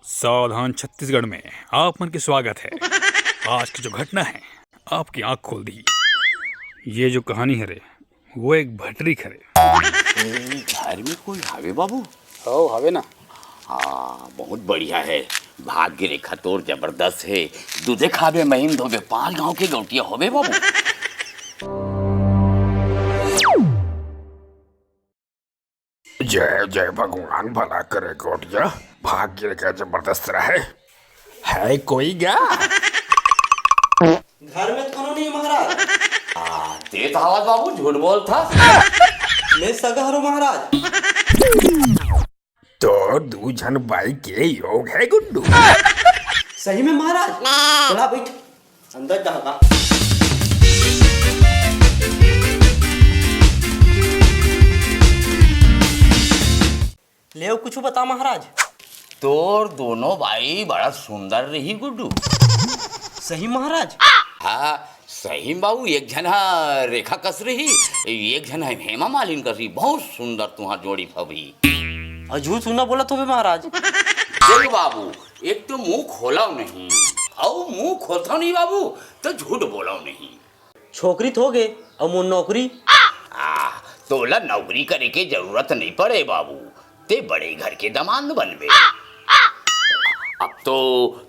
सावधान छत्तीसगढ़ में आप मन के स्वागत है। आज की जो घटना है आपकी आंख खोल दी। ये जो कहानी है रे वो एक भटरी खरे। घर में कोई हवे बाबू? हो हवे ना। हाँ बहुत बढ़िया है। भाग्य रेखा तोर जबरदस्त है। दूधे खावे महीन धोबे 5 गांव के गौटिया होवे बाबू। जय जय भगवान भला करे गोटिया। भाग्य रेखा जबरदस्त रहे। है कोई क्या? घर में तो नहीं महाराज। तेज आवाज बाबू झूठ बोल था। मैं सगा हूँ महाराज। तो दूजन बाई के योग है गुड्डू। सही में महाराज। चला बैठ अंदर जागा। ले कुछ बता महाराज। तोर दोनों भाई बड़ा सुंदर रही गुड्डू। सही महाराज। हाँ सही बाबू। एक जना रेखा कस रही, एक जना हेमा मालिनी कस रही। बहुत सुंदर तुहार जोड़ी फबी। झूठ सुना बोला तो महाराज। देख बाबू, एक तो मुंह खोला नहीं और मुंह खोलता नहीं बाबू तो झूठ बोला नहीं। छोकरी तो हो गए और मुन नौकरी। तोला नौकरी करे के जरूरत नहीं पड़े बाबू। ते बड़े घर के दामाद बनवे। अब तो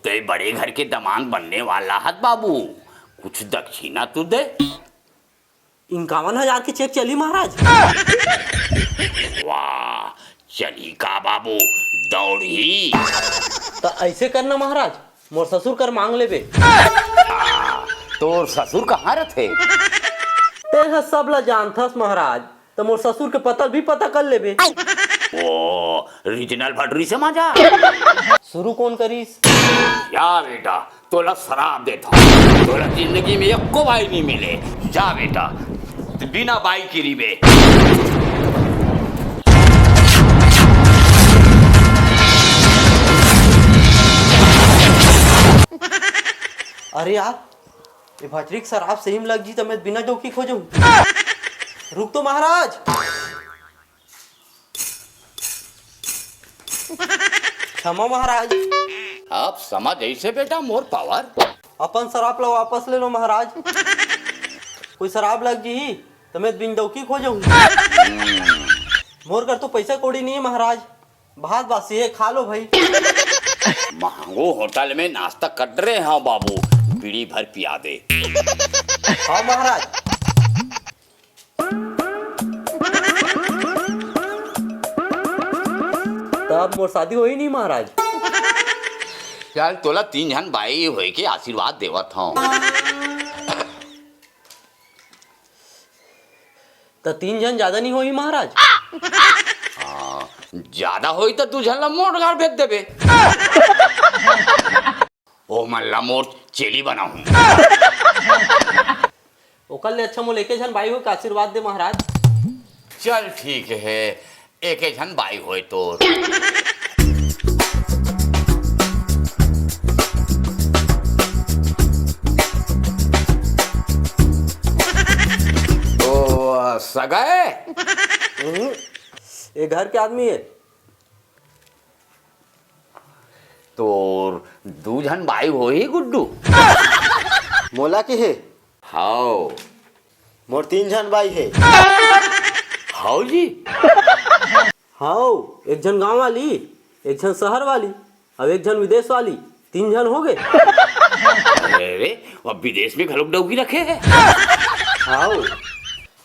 ते बड़े घर के दामाद बनने वाला है बाबू। कुछ दक्षिणा तू दे। 51,000 की चेक चली महाराज। वाह चली का बाबू दौड़ी। तो ऐसे करना महाराज, मोर ससुर कर मांग लेबे। तोर ससुर कहाँ रहते? ते सब ला जानथस महाराज, तो मोर ससुर के पता भी पता कर लेबे। ओ रीजनल भटरी से मजा। शुरू कौन करीस? या बेटा तोला शराब देता हूँ। तोला जिंदगी में एको भाई नहीं मिले। जा बेटा बिना बाई की रिबे। अरे यार ये भटरीक शराब सही में लग जी तो मैं बिना डोकी खोजूं। रुक तो महाराज। क्षमा महाराज। अब समझ ऐसे बेटा मोर पावर। अपन शराब ला वापस ले लो महाराज। कोई शराब लग जी तो मैं बिन डोकी खोजूं। मोर कर तो पैसा कौड़ी नहीं है महाराज। भात बासी है, खा लो भाई। महंगो होटल में नाश्ता कर रहे हैं बाबू। बीड़ी भर पिया दे। हाँ महाराज। तब मोर शादी हुई नहीं महाराज। यार तोला 3 जन भाई होए के आशीर्वाद देवत हूँ। तो 3 जन ज्यादा नहीं हुई महाराज। ज्यादा होई तो 2 जन ला मोट घर भेज देबे। ओ मल्ला मोर चेली बनाऊं। ओकल ले अच्छा मोल एके जन भाई हो के आशीर्वाद दे महाराज। चल ठीक है एक जन भाई होए तो। तो सगाए ये घर के आदमी है। तो 2 जन भाई हो ही गुड्डू। मोला के है। हाउ मोर 3 जन भाई है। हाउ जी। हाँ एक जन गांव वाली, एक जन शहर वाली और एक जन विदेश वाली। 3 जन हो गए। अरे अब विदेश में घलोक डौकी रखे हैं। हाँ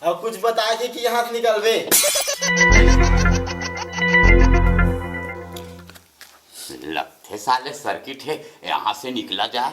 अब कुछ बता के कि यहाँ से निकलवे। लगते साले सर्किट है यहाँ से निकला जाए।